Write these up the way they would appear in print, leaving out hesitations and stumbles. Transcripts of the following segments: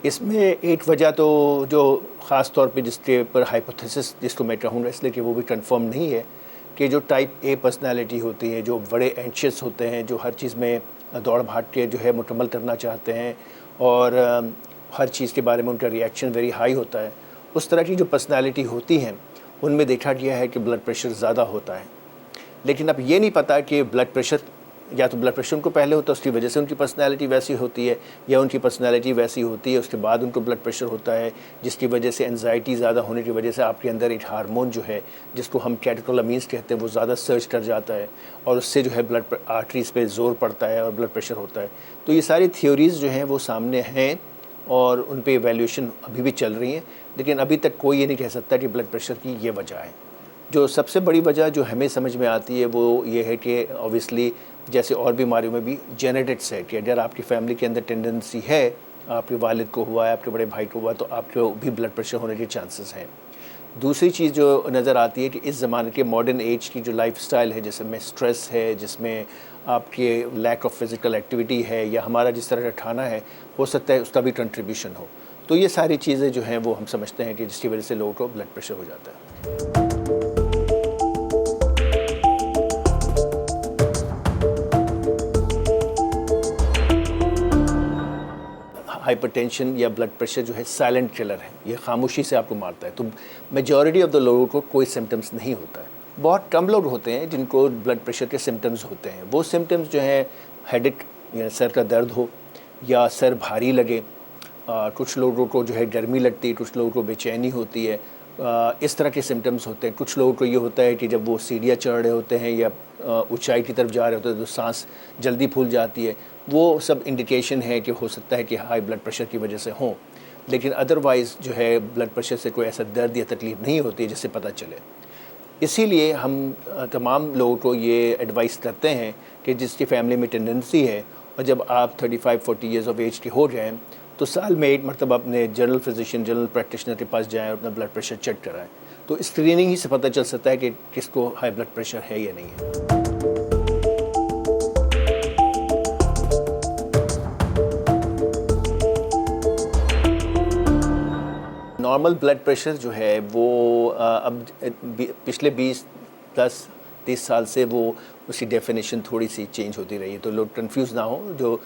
इसमें एक वजह तो जो ख़ास तौर पे जिसके पर हाइपोथेसिस जिसको मैं कहूँगा इसलिए कि वो भी कंफर्म नहीं है कि जो टाइप ए पर्सनालिटी होती है, जो बड़े एंशियस होते हैं, जो हर चीज़ में दौड़ भाग के जो है मुकम्मल करना चाहते हैं और हर चीज़ के बारे में उनका रिएक्शन वेरी हाई होता है, उस तरह की जो पर्सनालिटी होती हैं उनमें देखा गया है कि ब्लड प्रेशर ज़्यादा होता है। लेकिन अब ये नहीं पता कि ब्लड प्रेशर या तो ब्लड प्रेशर उनको पहले होता है उसकी वजह से उनकी पर्सनैलिटी वैसी होती है, या उनकी पर्सनैलिटी वैसी होती है उसके बाद उनको ब्लड प्रेशर होता है, जिसकी वजह से एंजाइटी ज़्यादा होने की वजह से आपके अंदर एक हार्मोन जो है जिसको हम कैटेकोलामीन्स कहते हैं वो ज़्यादा सर्च कर जाता है और उससे जो है ब्लड आर्टरीज़ पे ज़ोर पड़ता है और ब्लड प्रेशर होता है। तो ये सारी थ्योरीज़ जो हैं वो सामने हैं और उन पर एवेल्यूशन अभी भी चल रही हैं, लेकिन अभी तक कोई ये नहीं कह सकता कि ब्लड प्रेशर की ये वजह है। जो सबसे बड़ी वजह जो हमें समझ में आती है वो ये है कि ऑब्वियसली जैसे और बीमारियों में भी जेनेटिक्स है कि अगर आपकी फैमिली के अंदर टेंडेंसी है, आपके वालिद को हुआ है, आपके बड़े भाई को हुआ, तो आपको भी ब्लड प्रेशर होने के चांसेस हैं। दूसरी चीज़ जो नज़र आती है कि इस ज़माने के मॉडर्न एज की जो लाइफस्टाइल है, जिसमें स्ट्रेस है, जिसमें आपके लैक ऑफ फिज़िकल एक्टिविटी है, या हमारा जिस तरह का खाना है, हो सकता है उसका भी कंट्रीब्यूशन हो। तो ये सारी चीज़ें जो हैं वो हम समझते हैं कि जिसकी वजह से लोगों को ब्लड प्रेशर हो जाता है। हाइपरटेंशन या ब्लड प्रेशर जो है साइलेंट किलर है, ये खामोशी से आपको मारता है। तो मेजॉरिटी ऑफ द लोगों को कोई सिम्टम्स नहीं होता है। बहुत कम लोग होते हैं जिनको ब्लड प्रेशर के सिम्टम्स होते हैं। वो सिम्टम्स जो हैं हेडेक या सर का दर्द हो या सर भारी लगे, कुछ लोगों को जो है गर्मी लगती है, कुछ लोगों को बेचैनी होती है, इस तरह के सिम्टम्स होते हैं। कुछ लोगों को ये होता है कि जब वो सीढ़ियाँ चढ़ रहे होते हैं या ऊंचाई की तरफ जा रहे होते हैं तो सांस जल्दी फूल जाती है। वो सब इंडिकेशन है कि हो सकता है कि हाई ब्लड प्रेशर की वजह से हो, लेकिन अदरवाइज़ जो है ब्लड प्रेशर से कोई ऐसा दर्द या तकलीफ़ नहीं होती जिससे पता चले। इसीलिए हम तमाम लोगों को ये एडवाइस करते हैं कि जिसकी फैमिली में टेंडेंसी है और जब आप 35-40 ईयर्स ऑफ एज के हो जाएँ तो साल में एक मरतबा अपने जनरल फिजिशियन, जनरल प्रैक्टिशनर के पास जाएँ और अपना ब्लड प्रेशर चेक कराएँ। तो स्क्रीनिंग ही से पता चल सकता है कि किसको हाई ब्लड प्रेशर है या नहीं है। नॉर्मल ब्लड प्रेशर जो है वो अब पिछले 20-30 साल से वो उसकी डेफिनेशन थोड़ी सी चेंज होती रही है, तो लोग कंफ्यूज ना हो। जो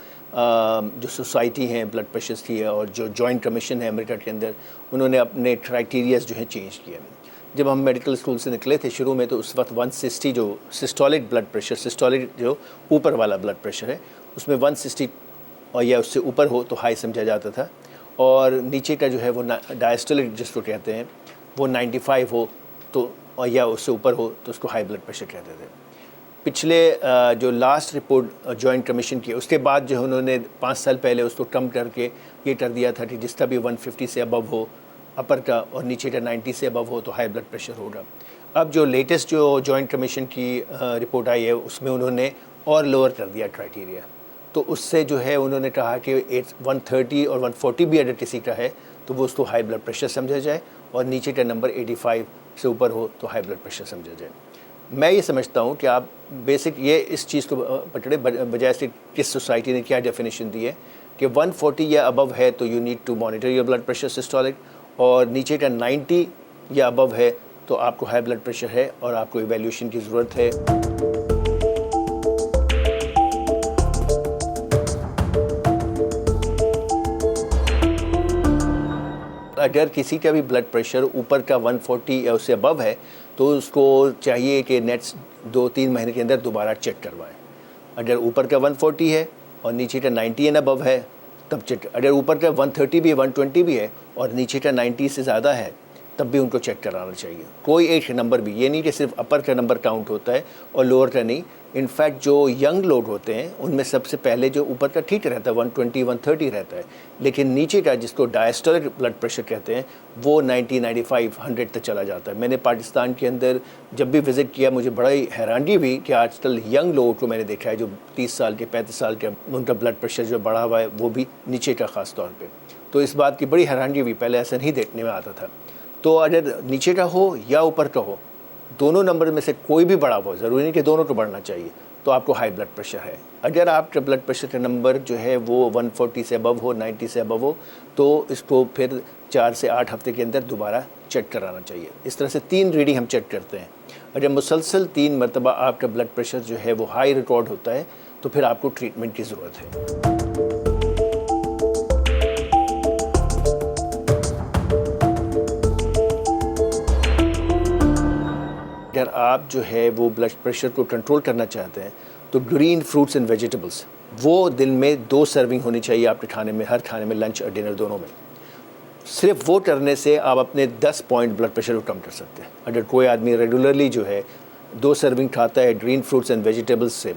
सोसाइटी है ब्लड प्रेशर की है और जो जॉइंट कमीशन है अमेरिका के अंदर, उन्होंने अपने क्राइटेरियाज जो है चेंज किए। जब हम मेडिकल स्कूल से निकले थे शुरू में तो उस वक्त 160 जो सिस्टोलिक ब्लड प्रेशर, सिस्टोलिक जो ऊपर वाला ब्लड प्रेशर है, उसमें 160 और या उससे ऊपर हो तो हाई समझा जाता था, और नीचे का जो है वो डायस्टोलिक जिसको कहते हैं वो 95 हो तो और या उससे ऊपर हो तो उसको हाई ब्लड प्रेशर कहते थे। पिछले जो लास्ट रिपोर्ट जॉइंट कमीशन की उसके बाद जो उन्होंने 5 साल पहले उसको कम करके ये कर दिया था कि जिसका भी 150 से अबव हो अपर का और नीचे का 90 से अबव हो तो हाई ब्लड प्रेशर होगा। अब जो लेटेस्ट जो जॉइंट कमीशन की रिपोर्ट आई है उसमें उन्होंने और लोअर कर दिया क्राइटेरिया, तो उससे जो है उन्होंने कहा कि 130 और 140 भी अगर किसी का है तो वो उसको हाई ब्लड प्रेशर समझा जाए, और नीचे का नंबर 85 से ऊपर हो तो हाई ब्लड प्रेशर समझा जाए। मैं ये समझता हूँ कि आप बेसिक ये इस चीज़ को पकड़े बजाय से किस सोसाइटी ने क्या डेफिनेशन दी है कि 140 या अबव है तो you need to monitor your blood pressure systolic, और नीचे का 90 या अबव है तो आपको हाई ब्लड प्रेशर है और आपको इवैल्यूएशन की ज़रूरत है। अगर किसी का भी ब्लड प्रेशर ऊपर का 140 या उससे अबव है तो उसको चाहिए कि नेक्स्ट 2-3 महीने के अंदर दोबारा चेक करवाएं। अगर ऊपर का 140 है और नीचे का 90 एंड अबव है तब चेक। अगर ऊपर का 130 भी है, 120 भी है और नीचे का 90 से ज़्यादा है तब भी उनको चेक कराना चाहिए। कोई एक नंबर भी, ये नहीं कि सिर्फ अपर का नंबर काउंट होता है और लोअर का नहीं। इनफैक्ट जो यंग लोग होते हैं उनमें सबसे पहले जो ऊपर का ठीक रहता है 120-130 रहता है, लेकिन नीचे का जिसको डायस्टोलिक ब्लड प्रेशर कहते हैं वो 90, 95, 100 तक चला जाता है। मैंने पाकिस्तान के अंदर जब भी विज़िट किया मुझे बड़ा ही हैरानगी हुई कि आजकल यंग लोगों को मैंने देखा है जो 30 साल के 35 साल के, उनका ब्लड प्रेशर जो बढ़ा हुआ है वो भी नीचे का ख़ास तौर पर। तो इस बात की बड़ी हैरानगी हुई, पहले ऐसा नहीं देखने में आता था। तो अगर नीचे का हो या ऊपर का हो, दोनों नंबर में से कोई भी बढ़ा हुआ, ज़रूरी नहीं कि दोनों को बढ़ना चाहिए, तो आपको हाई ब्लड प्रेशर है। अगर आपका ब्लड प्रेशर का नंबर जो है वो 140 से अबव हो, 90 से अबव हो, तो इसको फिर 4 से 8 हफ्ते के अंदर दोबारा चेक कराना चाहिए। इस तरह से 3 रीडिंग हम चेक करते हैं। अगर मुसलसल 3 मरतबा आपका ब्लड प्रेशर जो है वो हाई रिकॉर्ड होता है तो फिर आपको ट्रीटमेंट की ज़रूरत है। अगर आप जो है वो ब्लड प्रेशर को कंट्रोल करना चाहते हैं तो ग्रीन फ्रूट्स एंड वेजिटेबल्स वो दिन में 2 सर्विंग होनी चाहिए आपके खाने में, हर खाने में, लंच और डिनर दोनों में। सिर्फ वो करने से आप अपने 10 पॉइंट ब्लड प्रेशर को कम कर सकते हैं। अगर कोई आदमी रेगुलरली जो है 2 सर्विंग खाता है ग्रीन फ्रूट्स एंड वेजिटेबल्स से,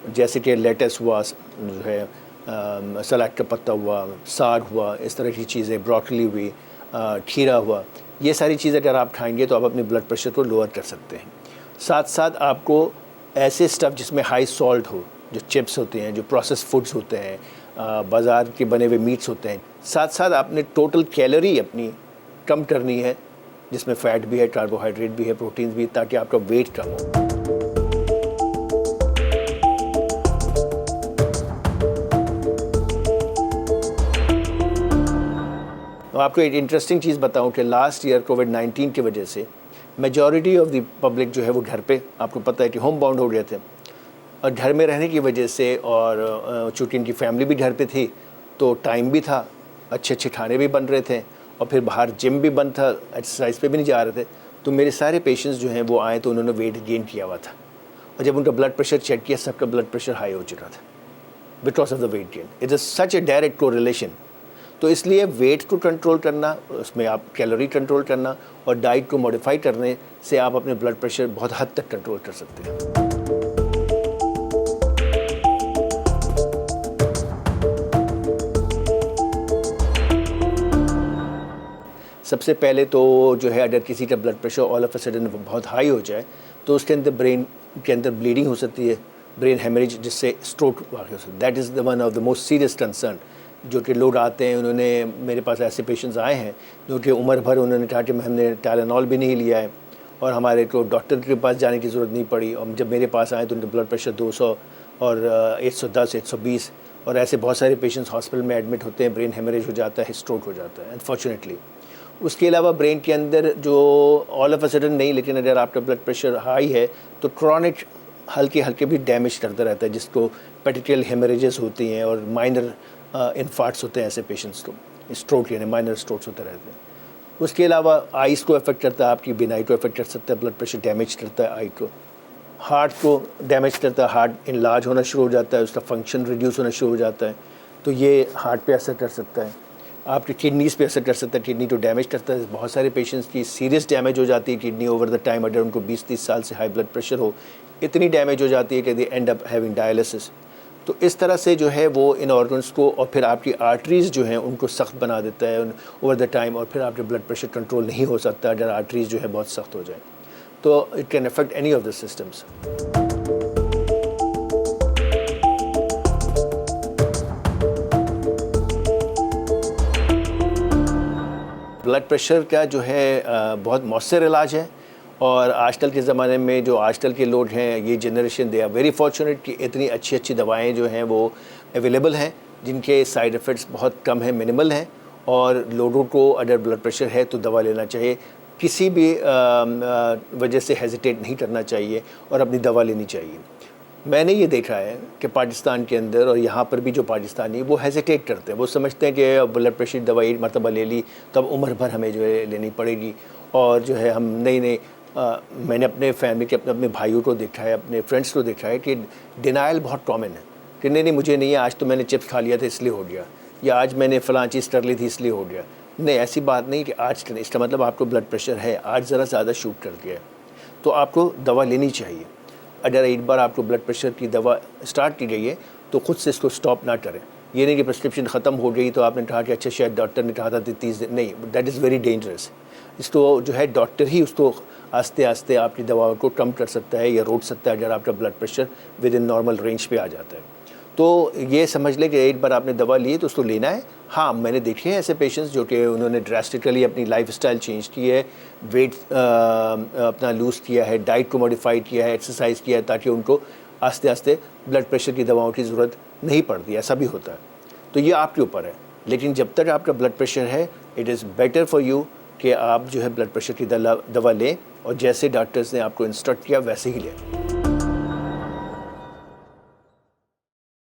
जैसे कि लेटस हुआ, जो है सलाद का पत्ता हुआ, साग हुआ, इस तरह की चीज़ें, ब्रोकली हुई, खीरा हुआ, ये सारी चीज़ें अगर आप खाएंगे तो आप अपने ब्लड प्रेशर को लोअर कर सकते हैं। साथ साथ आपको ऐसे स्टफ़ जिसमें हाई सॉल्ट हो, जो चिप्स होते हैं, जो प्रोसेस फूड्स होते हैं, बाज़ार के बने हुए मीट्स होते हैं, साथ साथ आपने टोटल कैलोरी अपनी कम करनी है, जिसमें फ़ैट भी है, कार्बोहाइड्रेट भी है, प्रोटीन्स भी, ताकि आपका वेट कम हो। आपको एक इंटरेस्टिंग चीज़ बताऊं कि लास्ट ईयर कोविड-19 की वजह से मेजॉरिटी ऑफ द पब्लिक जो है वो घर पे, आपको पता है कि होम बाउंड हो गए थे, और घर में रहने की वजह से, और चूँकि इनकी फैमिली भी घर पे थी तो टाइम भी था, अच्छे अच्छे खाने भी बन रहे थे, और फिर बाहर जिम भी बंद था, एक्सरसाइज पे भी नहीं जा रहे थे, तो मेरे सारे पेशेंट्स जो हैं वो आए तो उन्होंने वेट गेन किया हुआ था, और जब उनका ब्लड प्रेशर चेक किया सबका ब्लड प्रेशर हाई हो चुका था because of the weight gain. It is such A direct correlation. तो इसलिए वेट को कंट्रोल करना, उसमें आप कैलोरी कंट्रोल करना और डाइट को मॉडिफाई करने से आप अपने ब्लड प्रेशर बहुत हद तक कंट्रोल कर सकते हैं। सबसे पहले तो जो है, अगर किसी का blood pressure all of a sudden बहुत हाई हो जाए तो उसके अंदर ब्रेन के अंदर ब्लीडिंग हो सकती है, ब्रेन हेमरेज, जिससे स्ट्रोक वाक़ हो सकता है। That is the one of the most serious concern. जो कि लोग आते हैं, उन्होंने, मेरे पास ऐसे पेशेंट्स आए हैं जो कि उम्र भर उन्होंने कहा कि हमने टाइलेनॉल भी नहीं लिया है, और हमारे को डॉक्टर के पास जाने की ज़रूरत नहीं पड़ी, और जब मेरे पास आए तो उनका ब्लड प्रेशर 200 और 110, 120, और ऐसे बहुत सारे पेशेंट्स हॉस्पिटल में एडमिट होते हैं, ब्रेन हेमरेज हो जाता है, स्ट्रोक हो जाता है अनफॉर्चुनेटली। उसके अलावा ब्रेन के अंदर जो ऑल ऑफ अ सडन नहीं, लेकिन अगर आपका ब्लड प्रेशर हाई है तो क्रॉनिक हल्के हल्के भी डैमेज करता रहता है, जिसको पेरिफेरल हेमरेजेस होती हैं और माइनर इन्फार्ट्स होते हैं ऐसे पेशेंट्स को, स्ट्रोक यानी माइनर स्ट्रोक्स होते रहते हैं। उसके अलावा आइज़ को अफेक्ट करता है, आपकी बिनाई को अफेक्ट कर सकता है, ब्लड प्रेशर डैमेज करता है आई को, हार्ट को डैमेज करता है, हार्ट इनलार्ज होना शुरू हो जाता है, उसका फंक्शन रिड्यूस होना शुरू हो जाता है, तो ये हार्ट पे असर कर सकता है, आपकी किडनीज़ पे असर कर सकता है, किडनी को डैमेज करता है। बहुत सारे पेशेंट्स की सीरियस डैमेज हो जाती है किडनी ओवर द टाइम, अगर उनको 20-30 साल से हाई ब्लड प्रेशर हो, इतनी डैमेज हो जाती है कि दे एंड अप हैविंग डायलिसिस। तो इस तरह से जो है वो इन ऑर्गन्स को, और फिर आपकी आर्टरीज़ जो हैं उनको सख्त बना देता है ओवर द टाइम, और फिर आपके ब्लड प्रेशर कंट्रोल नहीं हो सकता अगर आर्टरीज़ जो है बहुत सख्त हो जाए, तो it can affect any of the systems. Blood pressure का जो है बहुत मौसर इलाज है, और आजकल के ज़माने में जो आजकल के लोग हैं, ये generation, they are very fortunate कि इतनी अच्छी अच्छी दवाएं जो हैं वो अवेलेबल हैं, जिनके साइड इफ़ेक्ट्स बहुत कम हैं, मिनिमल हैं, और लोगों को अगर ब्लड प्रेशर है तो दवा लेना चाहिए, किसी भी वजह से हेजिटेट नहीं करना चाहिए और अपनी दवा लेनी चाहिए। मैंने ये देखा है कि पाकिस्तान के अंदर और यहाँ पर भी जो पाकिस्तानी वो हेजिटेट करते हैं, वो समझते हैं कि ब्लड प्रेशर की दवा एक मरतबा ले ली तब उम्र भर हमें जो है लेनी पड़ेगी, और जो है हम नहीं मैंने अपने फैमिली के अपने भाइयों को देखा है, अपने फ्रेंड्स को देखा है कि डिनाइल बहुत कॉमन है कि नहीं मुझे नहीं है, आज तो मैंने चिप्स खा लिया था इसलिए हो गया, या आज मैंने फ़लाँ चीज़ कर ली थी इसलिए हो गया। नहीं, ऐसी बात नहीं कि आज करने, इसका मतलब आपको ब्लड प्रेशर है, आज ज़रा ज़्यादा शूट कर गया है तो आपको दवा लेनी चाहिए। अगर एक बार आपको ब्लड प्रेशर की दवा स्टार्ट की गई है तो ख़ुद से इसको स्टॉप ना करें। ये नहीं कि प्रिस्क्रिप्शन ख़त्म हो गई तो आपने कहा कि अच्छा शायद डॉक्टर ने कहा था 30 दिन, नहीं, दैट इज़ वेरी डेंजरस। इसको जो है डॉक्टर ही उसको आस्ते आस्ते आपकी दवाओं को कम कर सकता है या रोक सकता है अगर आपका blood pressure with in normal range पे आ जाता है। तो ये समझ लें कि एक बार आपने दवा ली तो उसको लेना है। हाँ, मैंने देखे हैं ऐसे पेशेंट्स जो कि उन्होंने ड्रास्टिकली अपनी लाइफस्टाइल चेंज की है, वेट अपना लूज़ किया है, डाइट को मॉडिफाई किया है, एक्सरसाइज किया है, ताकि उनको आस्ते आस्ते ब्लड प्रेशर की दवाओं की ज़रूरत नहीं पड़ती, ऐसा भी होता है। तो ये आपके ऊपर है, लेकिन जब तक आपका ब्लड प्रेशर है it is better for you कि आप जो है ब्लड प्रेशर की दवा लें और जैसे डॉक्टर्स ने आपको इंस्ट्रक्ट किया वैसे ही लें।